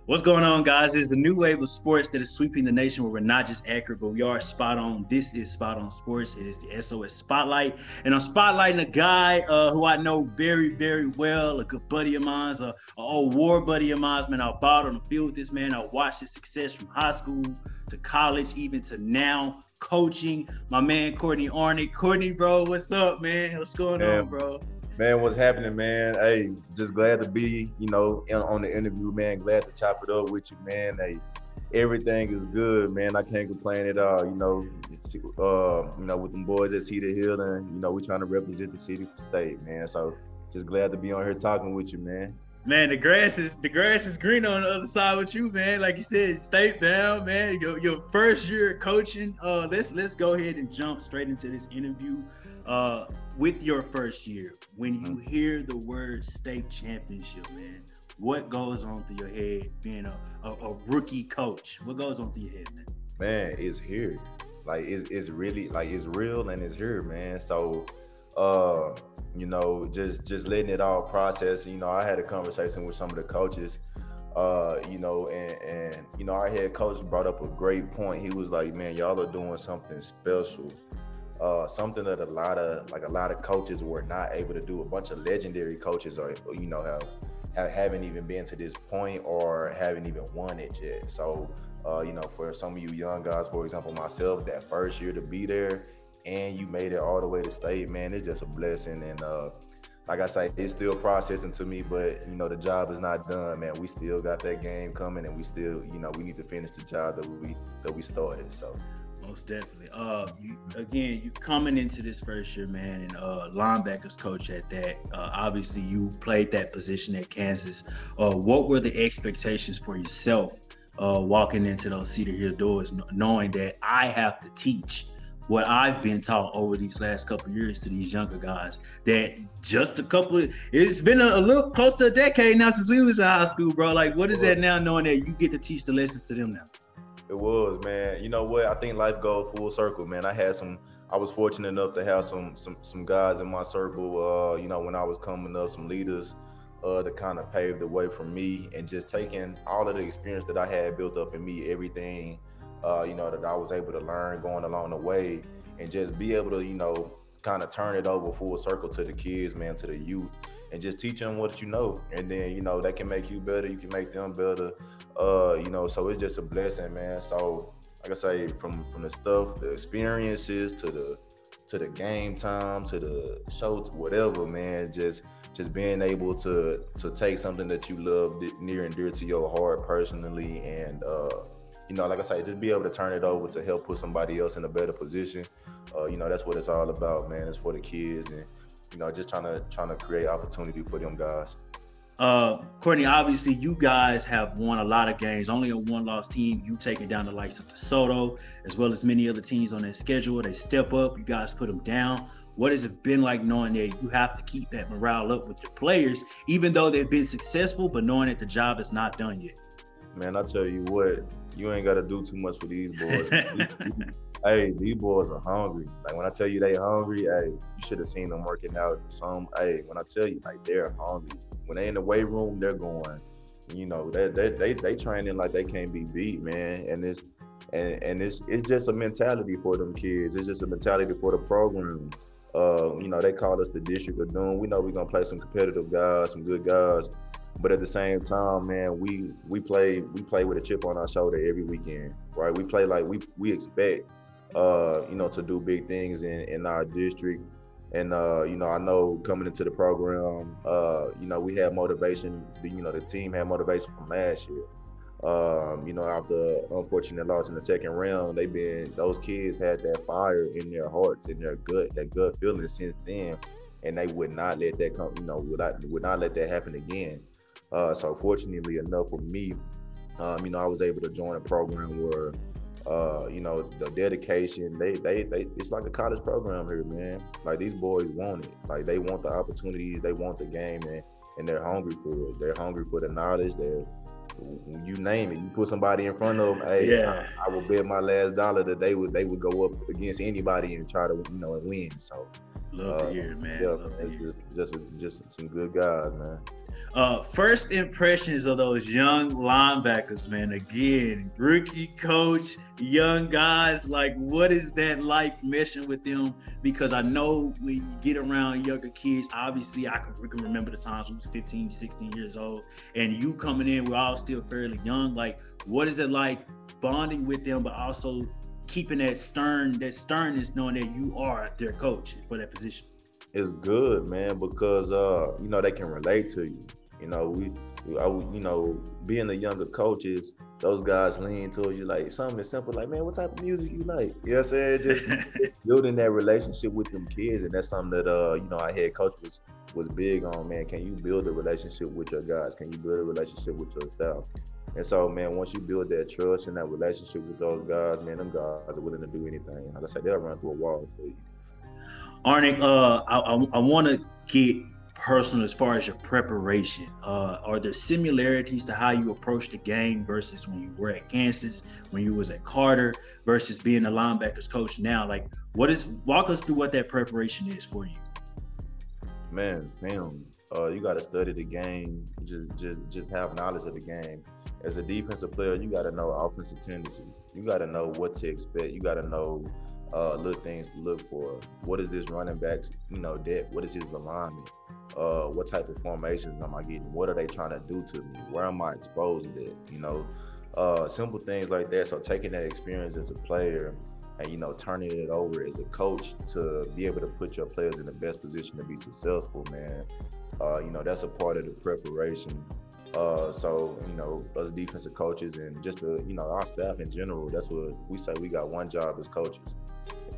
What's going on, guys? It's the new wave of sports that is sweeping the nation where we're not just accurate, but we are spot on. This is Spot On Sports. It is the SOS Spotlight. And I'm spotlighting a guy who I know very, very well, a good buddy of mine, an old war buddy of mine. Man, I fought on the field with this man. I watched his success from high school to college, even to now coaching. My man, Courtney Arnick. Courtney, bro, what's up, man? What's going on, bro? Man, what's happening, man? Hey, just glad to be, on the interview, man. Glad to chop it up with you, man. Hey, everything is good, man. I can't complain at all. With them boys at Cedar Hill, and we trying to represent the city for state, man. So just glad to be on here talking with you, man. Man, the grass is green on the other side with you, man. Like you said, state bound, man. Your first year coaching. Let's go ahead and jump straight into this interview. With your first year, when you hear the word state championship, man, what goes on through your head being a rookie coach? What goes on through your head, man? Man, it's here. Like it's really like it's real and it's here, man. So just letting it all process. I had a conversation with some of the coaches, and our head coach brought up a great point. He was like, man, y'all are doing something special. Something that a lot of coaches were not able to do. A bunch of legendary coaches haven't even been to this point or haven't even won it yet. So, for some of you young guys, for example, myself, that first year to be there and you made it all the way to state, man, it's just a blessing. And like I say, it's still processing to me, but the job is not done, man. We still got that game coming, and we still, we need to finish the job that we started. So. Most definitely. You coming into this first year, man, and linebackers coach at that. Obviously, you played that position at Kansas. What were the expectations for yourself walking into those Cedar Hill doors, knowing that I have to teach what I've been taught over these last couple of years to these younger guys? That it's been a little close to a decade now since we was in high school, bro. Like, what is that now, knowing that you get to teach the lessons to them now? It was, man. You know what? I think life goes full circle, man. I was fortunate enough to have some guys in my circle, when I was coming up, some leaders to kind of pave the way for me, and just taking all of the experience that I had built up in me, everything, that I was able to learn going along the way, and just be able to, kind of turn it over full circle to the kids, man, to the youth, and just teach them what you know. And then, they can make you better, you can make them better. So it's just a blessing, man. So like I say, from the stuff, the experiences to the game time, to the show, to whatever, man, just being able to take something that you love near and dear to your heart personally, and like I say, just be able to turn it over to help put somebody else in a better position. That's what it's all about, man. It's for the kids, and just trying to create opportunity for them guys. Courtney, obviously you guys have won a lot of games, only a one-loss team. You taking down the likes of DeSoto, as well as many other teams on their schedule. They step up, you guys put them down. What has it been like knowing that you have to keep that morale up with your players, even though they've been successful, but knowing that the job is not done yet? Man, I tell you what, you ain't got to do too much for these boys. Hey, these boys are hungry. Like, when I tell you they hungry, hey, you should have seen them working out. When I tell you, like, they're hungry. When they in the weight room, they're going. They training like they can't be beat, man. And it's just a mentality for them kids. It's just a mentality for the program. They call us the District of Doom. We know we're gonna play some competitive guys, some good guys. But at the same time, man, we play with a chip on our shoulder every weekend, right? We play like we expect, to do big things in our district. And, I know coming into the program, we had motivation. The team had motivation from last year. After unfortunate loss in the second round, those kids had that fire in their hearts, in their gut, that gut feeling since then. And they would not let that come, would not let that happen again. So fortunately enough for me, I was able to join a program where, the dedication, they it's like a college program here, man. Like, these boys want it. Like, they want the opportunities, they want the game, and they're hungry for it. They're hungry for the knowledge. You name it. You put somebody in front of them, hey, yeah. I would bet my last dollar that they would go up against anybody and try to, and win. So Love to hear it, man. Yeah, Love to hear it. just some good guys, man. First impressions of those young linebackers, man. Again, rookie coach, young guys. Like, what is that like meshing with them? Because I know when you get around younger kids, obviously we can remember the times we was 15, 16 years old, and you coming in, we're all still fairly young. Like, what is it like bonding with them, but also keeping that sternness, knowing that you are their coach for that position? It's good, man, because they can relate to you. Being the younger coaches, those guys lean towards you like something simple, like, man, what type of music you like? You know what I'm saying? Just building that relationship with them kids, and that's something that our head coach was big on, man. Can you build a relationship with your guys? Can you build a relationship with your staff? And so, man, once you build that trust and that relationship with those guys, man, them guys are willing to do anything. Like I said, they'll run through a wall for you. Arnick, I want to get personal as far as your preparation. Are there similarities to how you approach the game versus when you were at Kansas, when you was at Carter, versus being a linebackers coach now? Like, walk us through what that preparation is for you. Man, film. You got to study the game. Just have knowledge of the game. As a defensive player, you got to know offensive tendencies. You got to know what to expect. You got to know little things to look for. What is this running back's, depth? What is his alignment? What type of formations am I getting? What are they trying to do to me? Where am I exposed at? Simple things like that. So taking that experience as a player and, turning it over as a coach to be able to put your players in the best position to be successful, man. That's a part of the preparation. Us defensive coaches and just our staff in general, that's what we say. We got one job as coaches,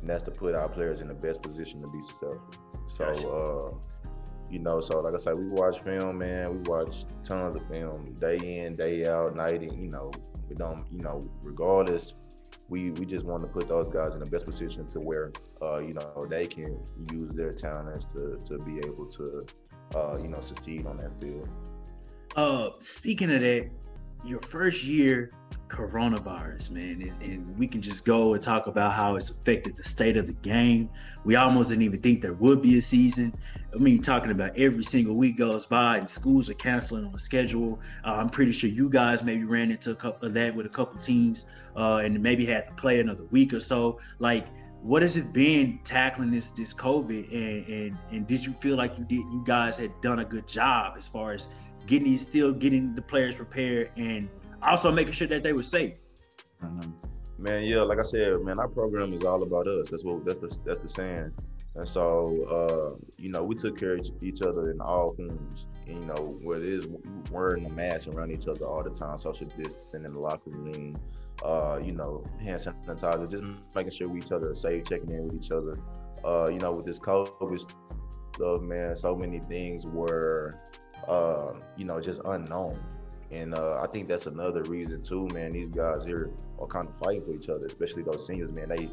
and that's to put our players in the best position to be successful. So, so like I said, we watch film, man. We watch tons of film, day in, day out, night in. We don't, regardless. We just want to put those guys in the best position to where, they can use their talents to be able to, succeed on that field. Speaking of that, your first year, coronavirus, man, and we can just go and talk about how it's affected the state of the game. We almost didn't even think there would be a season. I mean, talking about every single week goes by and schools are canceling on the schedule. I'm pretty sure you guys maybe ran into a couple of that with a couple teams and maybe had to play another week or so. Like, what has it been tackling this COVID? And did you feel like you guys had done a good job as far as getting the players prepared and also making sure that they were safe? Mm-hmm. Man, yeah, like I said, man, our program is all about us. That's the saying. And so, we took care of each other in all forms. And, where it is wearing a mask around each other all the time, social distancing in the locker room, hand sanitizer, just making sure each other are safe, checking in with each other. With this COVID stuff, man, so many things were, just unknown. And I think that's another reason too, man. These guys here are kind of fighting for each other, especially those seniors, man. They,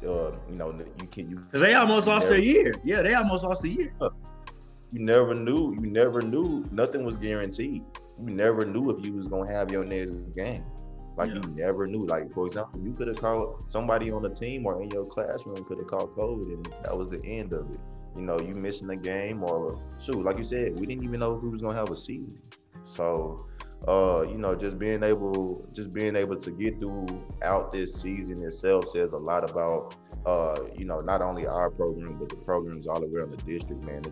because they almost lost their year. Yeah, they almost lost a year. You never knew. Nothing was guaranteed. You never knew if you was gonna have your next game. Like, you never knew. Like, for example, you could have called somebody on the team or in your classroom could have called COVID, and that was the end of it. You missing the game, or shoot, like you said, we didn't even know if we was gonna have a season. So, just being able to get throughout this season itself says a lot about, not only our program, but the programs all around the district, man.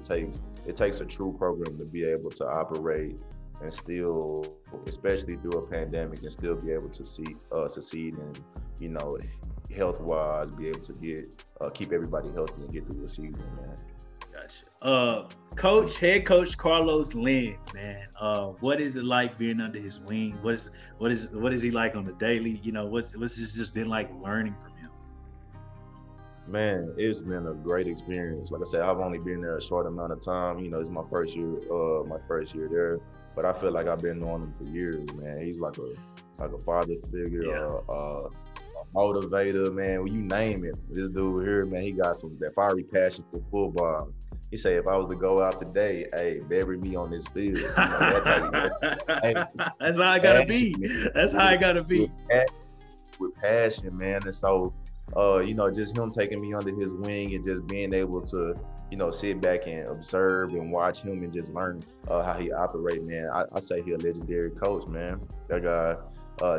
It takes a true program to be able to operate and still, especially through a pandemic, and still be able to succeed and, health-wise, be able to keep everybody healthy and get through the season, man. Gotcha. Head coach Carlos Lynn, man. What is it like being under his wing? What is he like on the daily? What's this just been like learning from him? Man, it's been a great experience. Like I said, I've only been there a short amount of time. It's my first year there. But I feel like I've been knowing him for years, man. He's like a father figure, a motivator, man. Well, you name it. This dude here, man, he got that fiery passion for football. He said, if I was to go out today, hey, bury me on this field. That's how I gotta be. That's how I gotta be. With passion, man. And so, just him taking me under his wing and just being able to, sit back and observe and watch him and just learn how he operates, man. I say he a legendary coach, man. That guy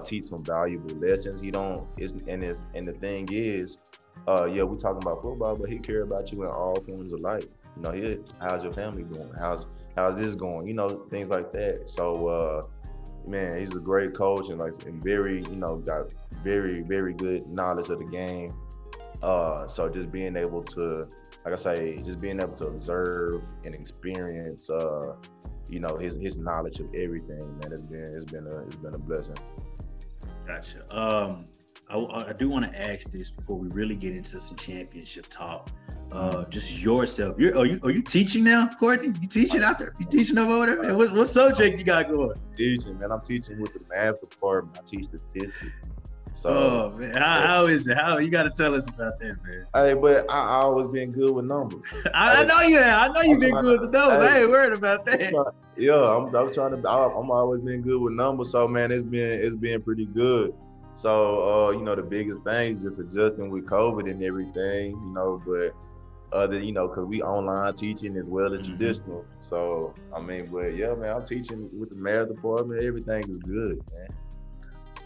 teach some valuable lessons. He don't, and the thing is, yeah, we talking about football, but he care about you in all forms of life. How's your family doing? How's this going? Things like that. So, man, he's a great coach and very, got very, very good knowledge of the game. So just being able to, like I say, just being able to observe and experience, his knowledge of everything, man, it's been a blessing. Gotcha. I do want to ask this before we really get into some championship talk. Just yourself. Are you teaching now, Courtney? You teaching out there? You teaching over there, man? What subject you got going? Teaching, man. I'm teaching with the math department. I teach statistics. So, oh man, how is it? How you got to tell us about that, man? Hey, but I always been good with numbers. I know you have. I know you've been good with the numbers. I ain't worried about that. I'm always been good with numbers. So man, it's been pretty good. So the biggest thing is just adjusting with COVID and everything, but because we online teaching as well as traditional. So but yeah, man, I'm teaching with the math department. Everything is good, man.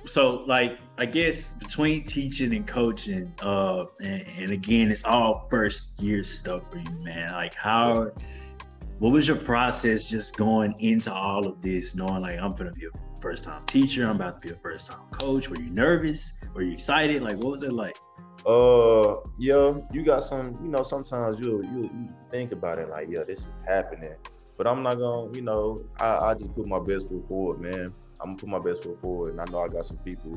So I guess between teaching and coaching, and again, it's all first year stuff for you, man. What was your process just going into all of this, knowing I'm gonna be a first time teacher, I'm about to be a first time coach? Were you nervous? Were you excited? What was it like? Yeah, you got some, sometimes you think about it yeah, this is happening. But I'm not gonna, I just put my best foot forward, man. I'm gonna put my best foot forward, and I know I got some people,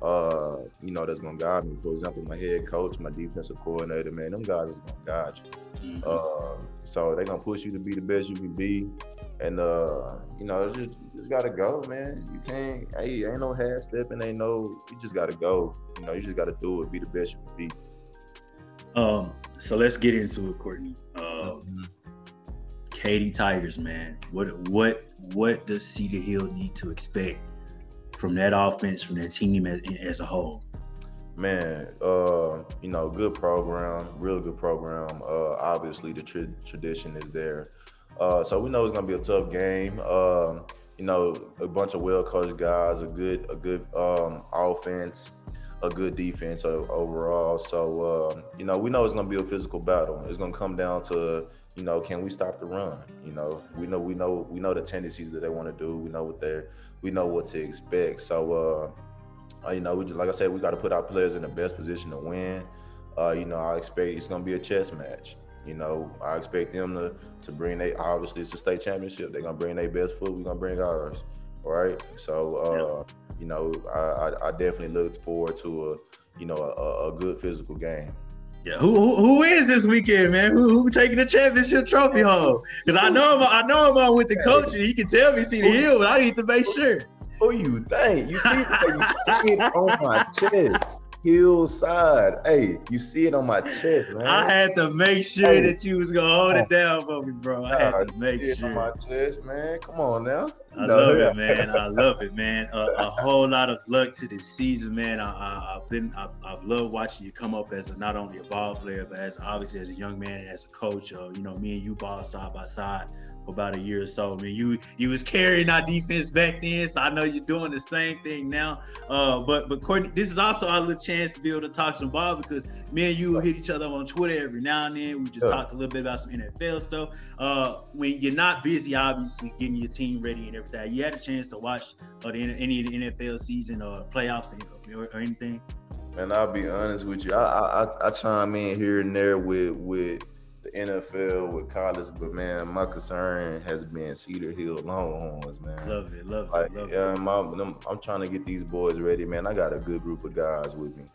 that's gonna guide me. For example, my head coach, my defensive coordinator, man, them guys is gonna guide you. So they're gonna push you to be the best you can be, and you just gotta go, man. You can't, ain't no half stepping, you just gotta go. You just gotta do it, be the best you can be. So let's get into it, Courtney. Katy Tigers, man. What does Cedar Hill need to expect from that offense, from that team as a whole? Man, good program, real good program. Obviously, the tradition is there. So we know it's gonna be a tough game. A bunch of well-coached guys, a good offense, a good defense overall. So we know it's gonna be a physical battle. It's gonna come down to can we stop the run? We know the tendencies that they want to do. We know what to expect. So like I said, we got to put our players in the best position to win. I expect it's gonna be a chess match. I expect them to bring obviously it's a state championship. They're gonna bring their best foot. We're gonna bring ours. All right. So I definitely look forward to a good physical game. Yeah, who is this weekend, man? Who taking the championship trophy home? Because I know I'm with the coach, and he can tell me Cedar Hill, but I need to make sure. Who you think? You see it on my chest. Hillside. Hey, you see it on my chest, man. I had to make sure that you was gonna hold it down for me, bro. I had to make sure. On my chest, man. Come on now. I love it, man. I love it, man. A whole lot of luck to this season, man. I've loved watching you come up as not only a ball player, but obviously as a young man, as a coach. Me and you ball side by side for about a year or so. I mean, you was carrying our defense back then, so I know you're doing the same thing now. But Courtney, this is also our little chance to be able to talk some ball, because me and you will hit each other on Twitter every now and then. We just talked a little bit about some NFL stuff. When you're not busy, obviously getting your team ready and everything, you had a chance to watch any of the NFL season or playoffs or anything? And I'll be honest with you, I chime in here and there with the NFL, with college, but man, my concern has been Cedar Hill Longhorns, man. Love it. I'm trying to get these boys ready, man. I got a good group of guys with me.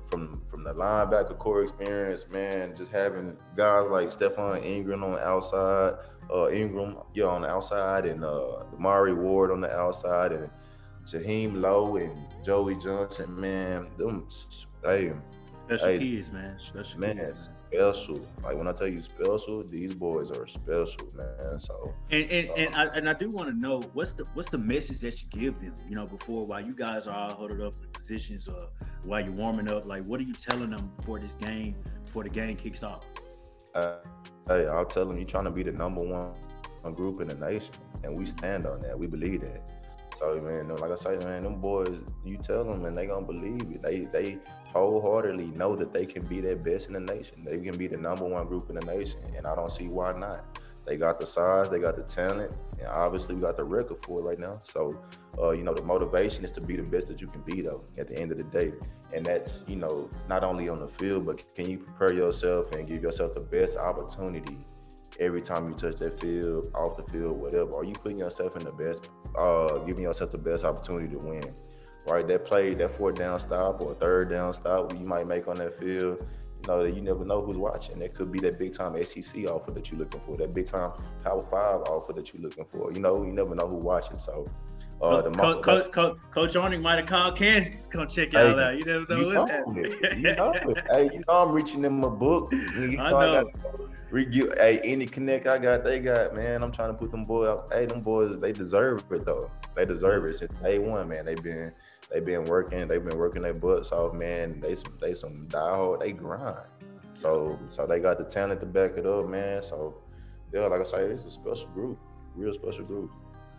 From the linebacker core experience, man, just having guys like Stephon Ingram on the outside, on the outside, and Mari Ward on the outside, and Jaheim Lowe and Joey Johnson, man. Special kids, man. Special kids, man. Special. Like when I tell you special, these boys are special, man. So and I do want to know what's the message that you give them, you know, while you guys are all huddled up in positions or while you're warming up. Like, what are you telling them before the game kicks off? Hey, I'll tell them you're trying to be the number one group in the nation, and we stand on that. We believe that. So, man, like I say, man, them boys, you tell them and they gonna believe it. They wholeheartedly know that they can be that best in the nation. They can be the number one group in the nation, and I don't see why not. They got the size, they got the talent, and obviously we got the record for it right now. So, you know, the motivation is to be the best that you can be, though, at the end of the day. And that's, you know, not only on the field, but can you prepare yourself and give yourself the best opportunity every time you touch that field, off the field, whatever? Are you putting yourself in the best, giving yourself the best opportunity to win? Right, that play, that 4th down stop or 3rd down stop you might make on that field, you know, you never know who's watching. It could be that big time SEC offer that you're looking for, that big time Power 5 offer that you're looking for. You know, you never know who's watching. So, Coach Arnick might have called Kansas to come check y'all out. You never know what's happening. Hey, you know I'm reaching them a book. I know. Hey, any connect I got, they got, man. I'm trying to put them boys out. Hey, them boys, they deserve it though. They deserve it since day one, man. They've been working their butts off, man. They some diehard, they grind. So they got the talent to back it up, man. So yeah, like I say, it's a special group, real special group.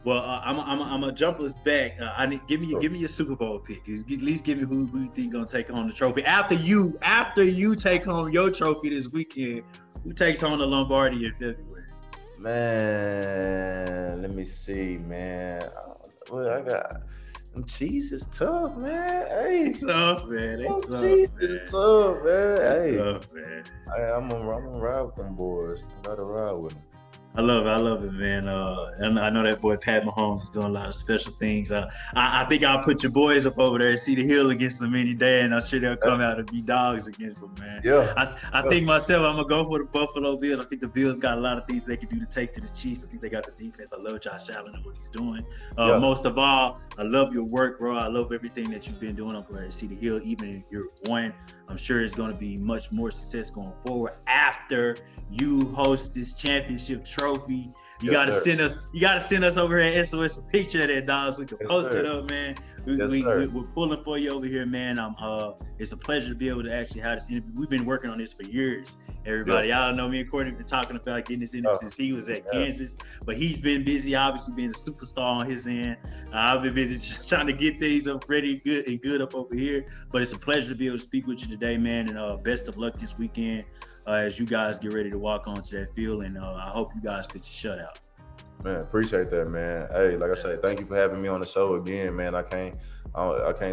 Well, I'm gonna jump us back. Give me your Super Bowl pick. At least give me who you think gonna take home the trophy after you take home your trophy this weekend. Who takes home the Lombardi in February? Man, let me see, man. Well, I got them Chiefs is tough, man. Hey, tough, man. It's tough, man. Hey, tough, man. I'm gonna ride with them boys. I gotta ride with them. I love it, man. And I know that boy Pat Mahomes is doing a lot of special things. I think I'll put your boys up over there at Cedar Hill against them any day, and I'm sure they'll come out and be dogs against them, man. Yeah. I think myself, I'm gonna go for the Buffalo Bills. I think the Bills got a lot of things they can do to take to the Chiefs. I think they got the defense. I love Josh Allen and what he's doing. Most of all, I love your work, bro. I love everything that you've been doing up there at Cedar Hill, even in year 1. I'm sure it's going to be much more success going forward after you host this championship trophy. You gotta send us over here at SOS a picture of that, dog, so we can post it up, man. We're pulling for you over here, man. It's a pleasure to be able to actually have this interview. We've been working on this for years. Everybody, y'all know me and Courtney have been talking about getting this interview since he was at Kansas, but he's been busy, obviously being a superstar on his end. I've been busy trying to get things up ready, good up over here. But it's a pleasure to be able to speak with you today, man. And best of luck this weekend as you guys get ready to walk onto that field. And I hope you guys get your shutout. Man, appreciate that, man. Hey, like I said, thank you for having me on the show again, man. I can't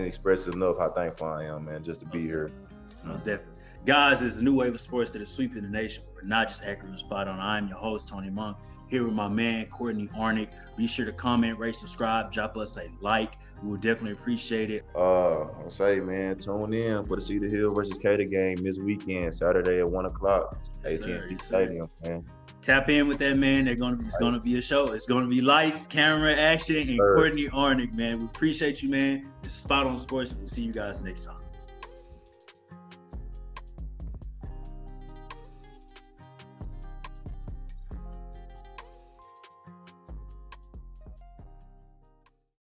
express enough how thankful I am, man, just to be here. Most definitely. Guys, it's the new wave of sports that is sweeping the nation. We're not just accurate spot on. I'm your host, Tony Monk, here with my man, Courtney Arnick. Be sure to comment, rate, subscribe, drop us a like. We would definitely appreciate it. I'll say, man, tune in for the Cedar Hill versus Cedar game this weekend, Saturday at 1 o'clock, AT&T Stadium, man. Tap in with that, man. It's gonna be a show. It's gonna be lights, camera, action, and Courtney Arnick, man. We appreciate you, man. This is Spot on Sports. We'll see you guys next time.